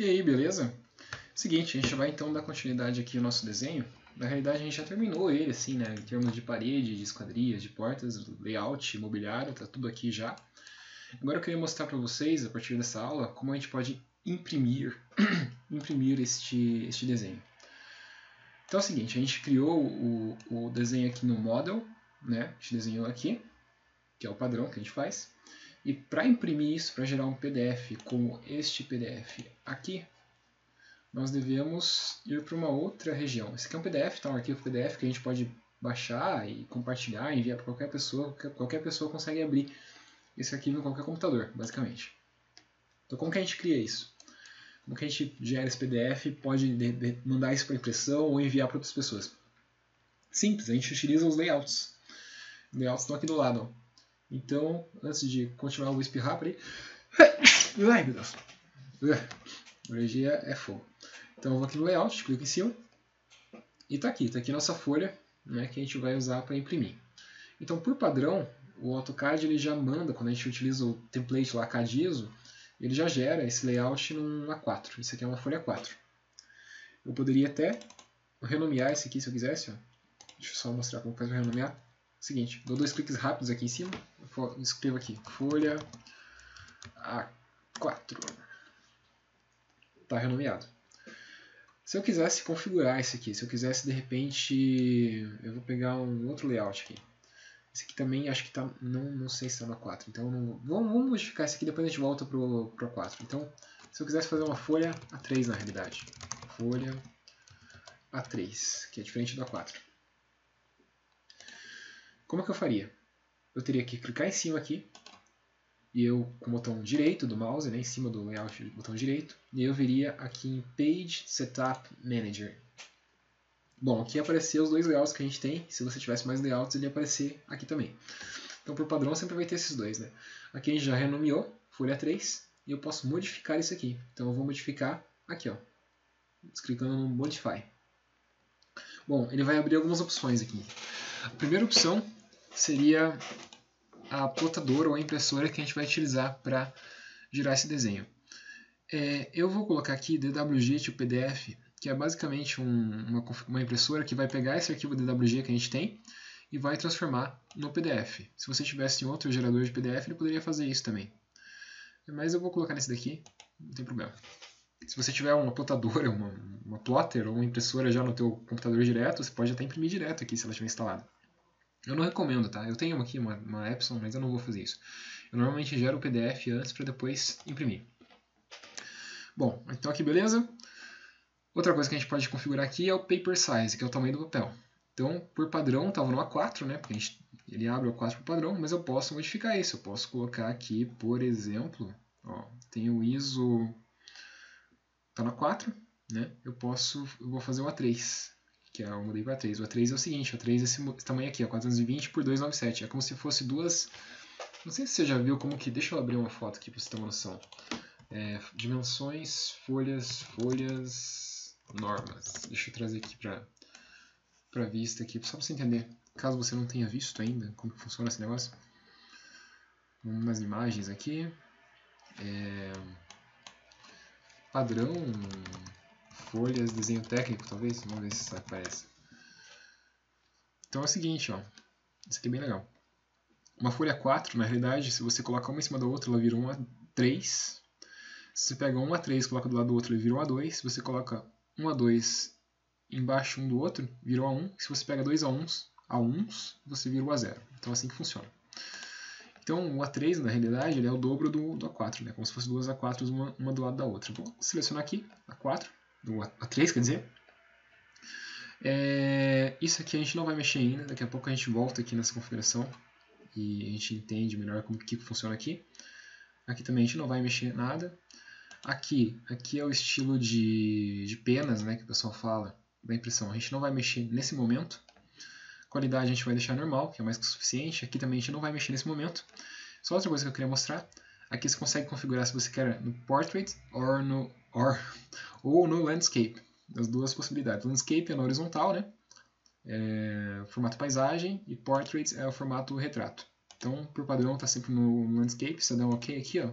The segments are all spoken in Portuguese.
E aí, beleza? Seguinte, a gente vai então dar continuidade aqui ao nosso desenho. Na realidade, a gente já terminou ele, assim, né? Em termos de parede, de esquadrias, de portas, layout, mobiliário, tá tudo aqui já. Agora eu queria mostrar para vocês, a partir dessa aula, como a gente pode imprimir este desenho. Então é o seguinte, a gente criou o desenho aqui no Model, né? A gente desenhou aqui, que é o padrão que a gente faz. E para imprimir isso, para gerar um PDF como este PDF aqui, nós devemos ir para uma outra região. Esse aqui é um PDF, tá? Um arquivo PDF que a gente pode baixar e compartilhar, enviar para qualquer pessoa consegue abrir esse arquivo em qualquer computador, basicamente. Então como que a gente cria isso? Como que a gente gera esse PDF e pode mandar isso para impressão ou enviar para outras pessoas? Simples, a gente utiliza os layouts. Os layouts estão aqui do lado. Ó. Então, antes de continuar, eu vou espirrar para aí. Ai, meu Deus. A alergia é fogo. Então eu vou aqui no layout, clico em cima. E está aqui nossa folha, né, que a gente vai usar para imprimir. Então, por padrão, o AutoCAD ele já manda, quando a gente utiliza o template lá, CAD-ISO, ele já gera esse layout num A4. Isso aqui é uma folha A4. Eu poderia até renomear esse aqui se eu quisesse. Ó. Deixa eu só mostrar como faz para renomear. Seguinte, dou 2 cliques rápidos aqui em cima. Escrevo aqui, folha A4. Está renomeado. Se eu quisesse configurar esse aqui, se eu quisesse de repente, eu vou pegar um outro layout aqui. Esse aqui também acho que está, não sei se está no A4, então vamos modificar esse aqui, depois a gente volta para o A4. Então, se eu quisesse fazer uma folha A3 na realidade, folha A3, que é diferente do A4. Como que eu faria? Eu teria que clicar em cima aqui, e eu com o botão direito do mouse, né, em cima do layout do botão direito, e eu viria aqui em Page Setup Manager. Bom, aqui aparecer os dois layouts que a gente tem. Se você tivesse mais layouts, ele ia aparecer aqui também. Então, por padrão, sempre vai ter esses dois, né? Aqui a gente já renomeou, folha 3, e eu posso modificar isso aqui. Então, eu vou modificar aqui, ó, clicando no Modify. Bom, ele vai abrir algumas opções aqui. A primeira opção seria a plotadora ou a impressora que a gente vai utilizar para gerar esse desenho. Eu vou colocar aqui DWG to PDF, que é basicamente uma impressora que vai pegar esse arquivo DWG que a gente tem e vai transformar no PDF. Se você tivesse outro gerador de PDF, ele poderia fazer isso também. Mas eu vou colocar nesse daqui, não tem problema. Se você tiver uma plotadora, uma plotter ou uma impressora já no teu computador direto, você pode até imprimir direto aqui se ela estiver instalada. Eu não recomendo, tá? Eu tenho aqui uma Epson, mas eu não vou fazer isso. Eu normalmente gero o PDF antes para depois imprimir. Bom, então aqui beleza. Outra coisa que a gente pode configurar aqui é o Paper Size, que é o tamanho do papel. Então, por padrão, estava no A4, né? Porque ele abre o A4 por padrão, mas eu posso modificar isso. Eu posso colocar aqui, por exemplo, ó, tem o ISO, está no A4, né? Eu vou fazer o A3, que eu mudei para A3. O A3 é o seguinte, o A3 é esse tamanho aqui, ó, 420 por 297. É como se fosse duas... Não sei se você já viu como que... Deixa eu abrir uma foto aqui para você ter uma noção. Dimensões, folhas, normas. Deixa eu trazer aqui para vista aqui, só para você entender, caso você não tenha visto ainda como funciona esse negócio. Umas imagens aqui. Padrão, folhas, desenho técnico, talvez. Vamos ver se isso aparece. Então é o seguinte, ó. Isso aqui é bem legal. Uma folha 4, na realidade, se você colocar uma em cima da outra, ela vira um A3. Se você pega um A3 e coloca do lado do outro, ele vira um A2. Se você coloca um A2 embaixo um do outro, vira um A1. Se você pega dois A1s, você vira o A0. Então é assim que funciona. Então o A3, na realidade, ele é o dobro do A4, né? Como se fosse duas A4s, uma do lado da outra. Vou selecionar aqui A4, do A3, quer dizer. Isso aqui a gente não vai mexer ainda, daqui a pouco a gente volta aqui nessa configuração e a gente entende melhor como que funciona aqui. Aqui também a gente não vai mexer nada. Aqui é o estilo de penas, né, que o pessoal fala da impressão. A gente não vai mexer nesse momento. Qualidade a gente vai deixar normal, que é mais que o suficiente. Aqui também a gente não vai mexer nesse momento. Só outra coisa que eu queria mostrar. Aqui você consegue configurar se você quer no Portrait ou no Landscape. As duas possibilidades. Landscape é na horizontal, né? Formato paisagem, e Portrait é o formato retrato. Então, por padrão, está sempre no Landscape. Se eu der um OK aqui, ó,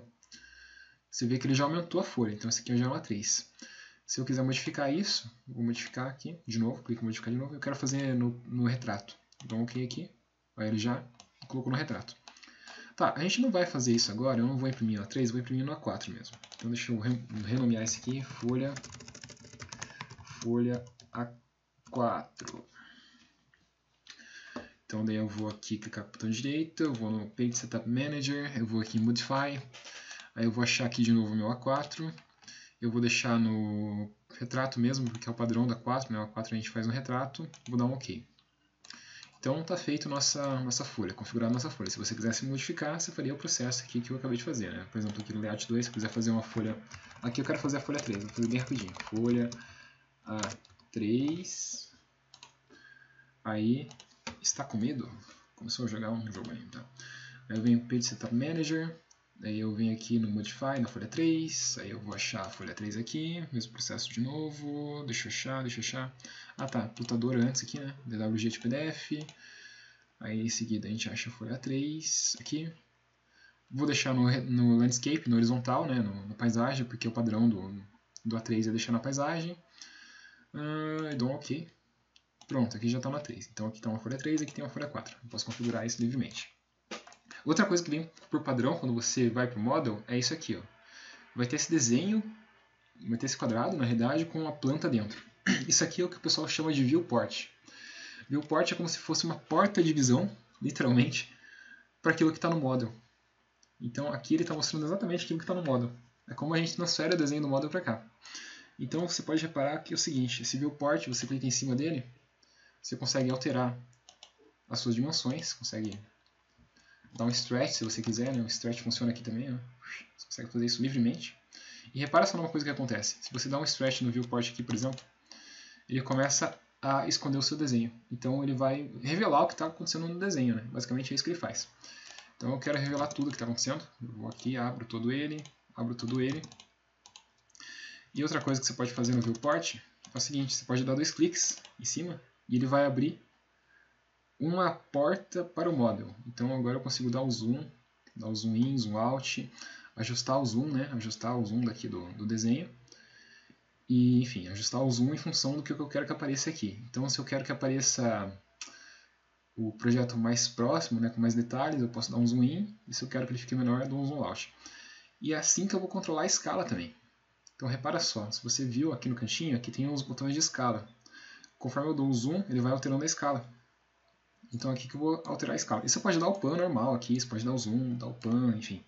você vê que ele já aumentou a folha, então esse aqui já é uma A3. Se eu quiser modificar isso, vou modificar aqui de novo, clico em modificar de novo, eu quero fazer no retrato. Dou um OK aqui, aí ele já colocou no retrato. Tá, a gente não vai fazer isso agora, eu não vou imprimir no A3, vou imprimir no A4 mesmo. Então deixa eu renomear esse aqui, folha A4. Então daí eu vou aqui clicar com o botão direito, eu vou no Page Setup Manager, eu vou aqui em Modify, aí eu vou achar aqui de novo o meu A4, eu vou deixar no retrato mesmo, porque é o padrão da A4, né? O A4 a gente faz no retrato, vou dar um OK. Então está feito nossa folha, configurada nossa folha. Se você quisesse modificar, você faria o processo aqui que eu acabei de fazer, né? Por exemplo, aqui no Layout 2, se eu quiser fazer uma folha... Aqui eu quero fazer a folha 3, vou fazer bem rapidinho. Folha A3... Aí, está com medo? Começou a jogar um jogo aí, tá? Aí eu venho em Page Setup Manager, aí eu venho aqui no Modify, na folha 3, aí eu vou achar a folha 3 aqui, mesmo processo de novo, deixa eu achar. Ah tá, plotador antes aqui, né? DWG de PDF, aí em seguida a gente acha a folha 3 aqui. Vou deixar no Landscape, no horizontal, né? No paisagem, porque o padrão do A3 é deixar na paisagem. E dou um OK. Pronto, aqui já está uma 3. Então aqui está uma folha 3 e aqui tem uma folha 4. Eu posso configurar isso livremente. Outra coisa que vem por padrão quando você vai para o Model é isso aqui. Ó. Vai ter esse desenho, vai ter esse quadrado, na realidade, com uma planta dentro. Isso aqui é o que o pessoal chama de Viewport. Viewport é como se fosse uma porta de visão, literalmente, para aquilo que está no Model. Então aqui ele está mostrando exatamente aquilo que está no Model. É como a gente transfere o desenho do Model para cá. Então você pode reparar que é o seguinte, esse Viewport, você clica em cima dele, você consegue alterar as suas dimensões, consegue dar um stretch se você quiser, né? O stretch funciona aqui também, né? Você consegue fazer isso livremente. E repara só numa coisa que acontece, se você dá um stretch no viewport aqui, por exemplo, ele começa a esconder o seu desenho. Então ele vai revelar o que está acontecendo no desenho, né? Basicamente é isso que ele faz. Então eu quero revelar tudo o que está acontecendo, eu vou aqui, abro todo ele. E outra coisa que você pode fazer no viewport é o seguinte, você pode dar 2 cliques em cima e ele vai abrir uma porta para o model. Então agora eu consigo dar o zoom in, zoom out, ajustar o zoom, né? Ajustar o zoom daqui do desenho. E, enfim, ajustar o zoom em função do que eu quero que apareça aqui. Então se eu quero que apareça o projeto mais próximo, né, com mais detalhes, eu posso dar um zoom in. E se eu quero que ele fique menor, eu dou um zoom out. E é assim que eu vou controlar a escala também. Então repara só, se você viu aqui no cantinho, aqui tem os botões de escala. Conforme eu dou o zoom, ele vai alterando a escala. Então aqui que eu vou alterar a escala. E você pode dar o pan normal aqui, você pode dar o zoom, dar o pan, enfim.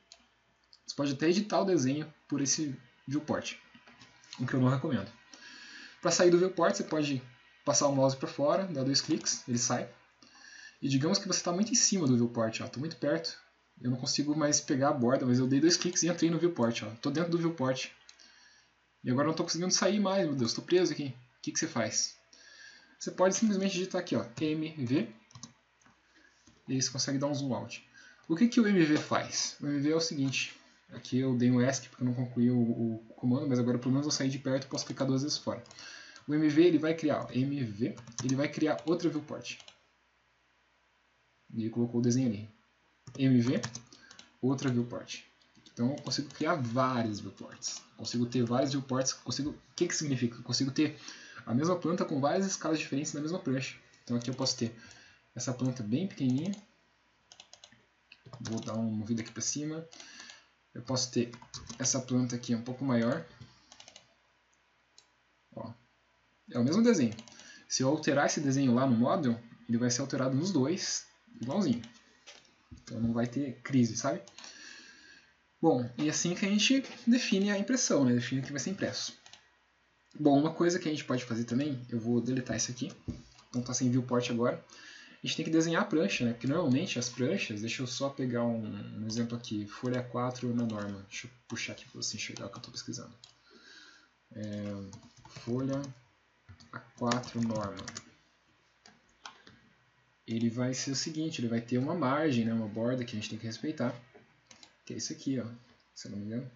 Você pode até editar o desenho por esse viewport, o que eu não recomendo. Para sair do viewport, você pode passar o mouse para fora, dar 2 cliques, ele sai. E digamos que você está muito em cima do viewport, estou muito perto. Eu não consigo mais pegar a borda, mas eu dei 2 cliques e entrei no viewport. Estou dentro do viewport. E agora não estou conseguindo sair mais, meu Deus, estou preso aqui. O que você faz? Você pode simplesmente digitar aqui, ó, MV, e aí você consegue dar um zoom out. O que o MV faz? O MV é o seguinte, aqui eu dei um ESC porque eu não concluí o comando, mas agora pelo menos eu saí de perto e posso clicar 2 vezes fora. O MV ele vai criar, ele vai criar outra viewport. E ele colocou o desenho ali. MV, outra viewport. Então eu consigo criar vários viewports. Consigo ter vários viewports. O que significa? Eu consigo ter a mesma planta com várias escalas diferentes na mesma prancha. Então aqui eu posso ter essa planta bem pequenininha. Vou dar uma movida aqui para cima. Eu posso ter essa planta aqui um pouco maior. Ó, é o mesmo desenho. Se eu alterar esse desenho lá no model, ele vai ser alterado nos dois, igualzinho. Então não vai ter crise, sabe? Bom, e assim que a gente define a impressão, né? Define o que vai ser impresso. Bom, uma coisa que a gente pode fazer também, eu vou deletar isso aqui. Então tá sem viewport agora. A gente tem que desenhar a prancha, né? Porque normalmente as pranchas, deixa eu só pegar um exemplo aqui, folha 4 na norma. Deixa eu puxar aqui para você enxergar o que eu estou pesquisando. Folha A4 norma. Ele vai ser o seguinte, ele vai ter uma margem, né? Uma borda que a gente tem que respeitar. Que é isso aqui, ó. Se eu não me engano.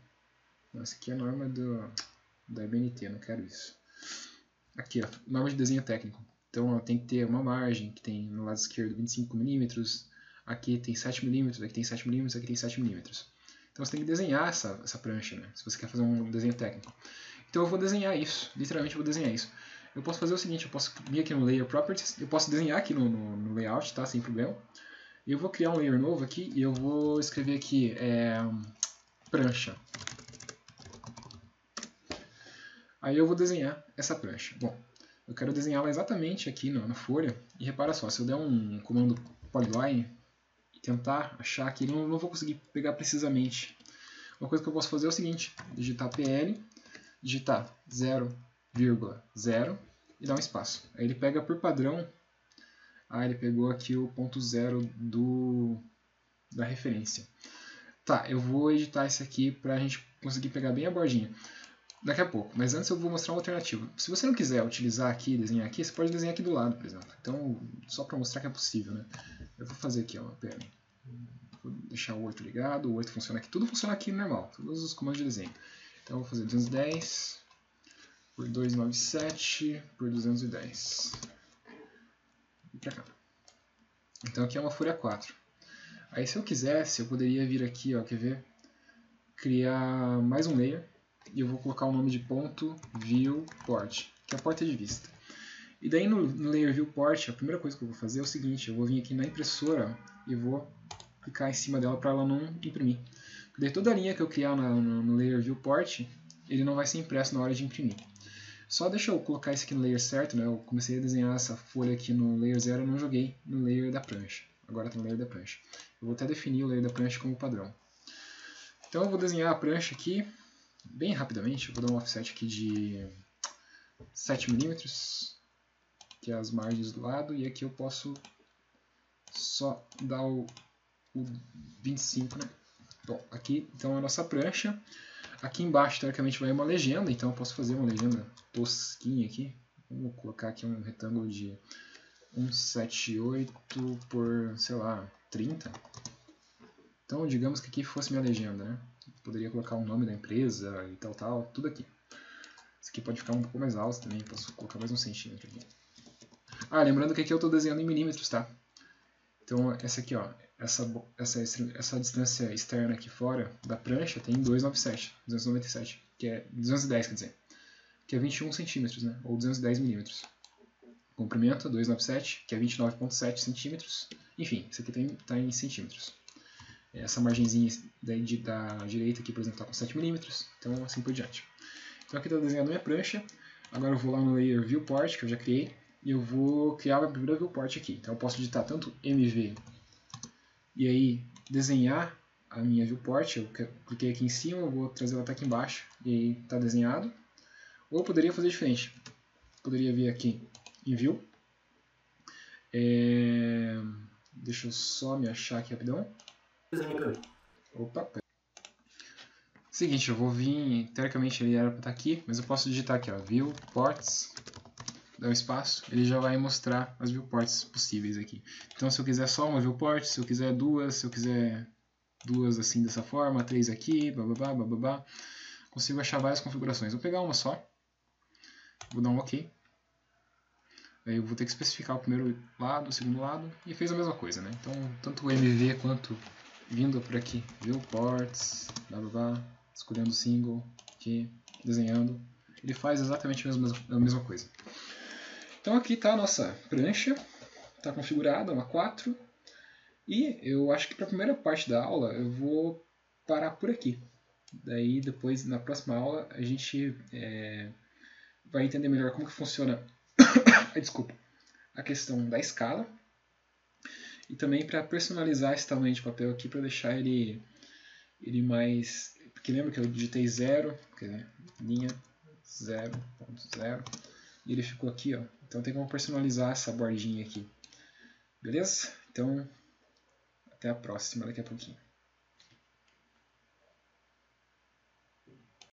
Não, essa aqui é a norma da ABNT, eu não quero isso. Aqui, ó, norma de desenho técnico. Então tem que ter uma margem que tem no lado esquerdo 25 mm, aqui tem 7 mm, aqui tem 7 mm, aqui tem 7 mm. Então você tem que desenhar essa prancha, né? Se você quer fazer um desenho técnico. Então eu vou desenhar isso, literalmente eu vou desenhar isso. Eu posso fazer o seguinte, eu posso vir aqui no Layer Properties, eu posso desenhar aqui no Layout, tá? Sem problema. E eu vou criar um layer novo aqui e eu vou escrever aqui prancha. Aí eu vou desenhar essa prancha. Bom, eu quero desenhá-la exatamente aqui na folha. E repara só, se eu der um comando polyline e tentar achar aqui, eu não vou conseguir pegar precisamente. Uma coisa que eu posso fazer é o seguinte, digitar PL, digitar 0,0 e dar um espaço. Aí ele pega por padrão, ele pegou aqui o ponto 0 da referência. Tá, eu vou editar esse aqui para a gente conseguir pegar bem a bordinha daqui a pouco, mas antes eu vou mostrar uma alternativa. Se você não quiser utilizar aqui, desenhar aqui, você pode desenhar aqui do lado, por exemplo. Então, só para mostrar que é possível, né? Eu vou fazer aqui, ó, PL. Vou deixar o 8 ligado, o 8 funciona aqui, tudo funciona aqui normal, todos os comandos de desenho. Então eu vou fazer 210 por 297 por 210. E pra cá. Então aqui é uma folha 4. Aí se eu quisesse, eu poderia vir aqui, ó, quer ver? Criar mais um layer. E eu vou colocar o nome de ponto viewport, que é a porta de vista. E daí no layer viewport, a primeira coisa que eu vou fazer é o seguinte, eu vou vir aqui na impressora e vou clicar em cima dela para ela não imprimir. Daí toda a linha que eu criar no layer viewport, ele não vai ser impresso na hora de imprimir. Só deixa eu colocar isso aqui no layer certo, né? Eu comecei a desenhar essa folha aqui no layer 0, eu não joguei no layer da prancha. Agora está no layer da prancha. Eu vou até definir o layer da prancha como padrão. Então eu vou desenhar a prancha aqui, bem rapidamente. Eu vou dar um offset aqui de 7 mm, que é as margens do lado, e aqui eu posso só dar o 25, né? Bom, aqui então a nossa prancha. Aqui embaixo, teoricamente, vai uma legenda, então eu posso fazer uma legenda tosquinha aqui. Vamos colocar aqui um retângulo de 178 por, sei lá, 30. Então, digamos que aqui fosse minha legenda, né? Poderia colocar o nome da empresa e tal, tudo aqui. Isso aqui pode ficar um pouco mais alto também, posso colocar mais um centímetro aqui. Lembrando que aqui eu estou desenhando em milímetros, tá? Então, essa aqui, ó, essa distância externa aqui fora da prancha tem 297, que é 210, quer dizer, que é 21 centímetros, né? Ou 210 milímetros. Comprimento 297, que é 29,7 centímetros. Enfim, isso aqui está em centímetros. Essa margenzinha da direita aqui, por exemplo, está com 7 milímetros, então assim por diante. Então aqui está desenhando minha prancha. Agora eu vou lá no layer viewport, que eu já criei, e eu vou criar a primeira viewport aqui. Então eu posso digitar tanto MV e aí desenhar a minha viewport. Eu cliquei aqui em cima, eu vou trazer ela até aqui embaixo e aí está desenhado. Ou eu poderia fazer diferente. Poderia vir aqui em View. Deixa eu só me achar aqui rapidão. Opa, seguinte, eu vou vir, teoricamente ele era para estar aqui, mas eu posso digitar aqui, ó, Viewports, dar um espaço, ele já vai mostrar as viewports possíveis aqui. Então se eu quiser só uma viewport, se eu quiser duas, assim dessa forma, 3 aqui, bababá, consigo achar várias configurações. Vou pegar uma só, vou dar um OK. Aí eu vou ter que especificar o primeiro lado, o segundo lado, e fez a mesma coisa, né? Então tanto o MV quanto vindo por aqui, viewports, escolhendo o single, aqui, desenhando, ele faz exatamente a mesma coisa. Então aqui está a nossa prancha, está configurada, uma 4, e eu acho que para a primeira parte da aula eu vou parar por aqui. Daí depois, na próxima aula, a gente vai entender melhor como que funciona a questão da escala, e também para personalizar esse tamanho de papel aqui, para deixar ele mais... Porque lembra que eu digitei 0, quer dizer, linha 0.0, e ele ficou aqui, ó. Então tem como personalizar essa bordinha aqui. Beleza? Então, até a próxima daqui a pouquinho.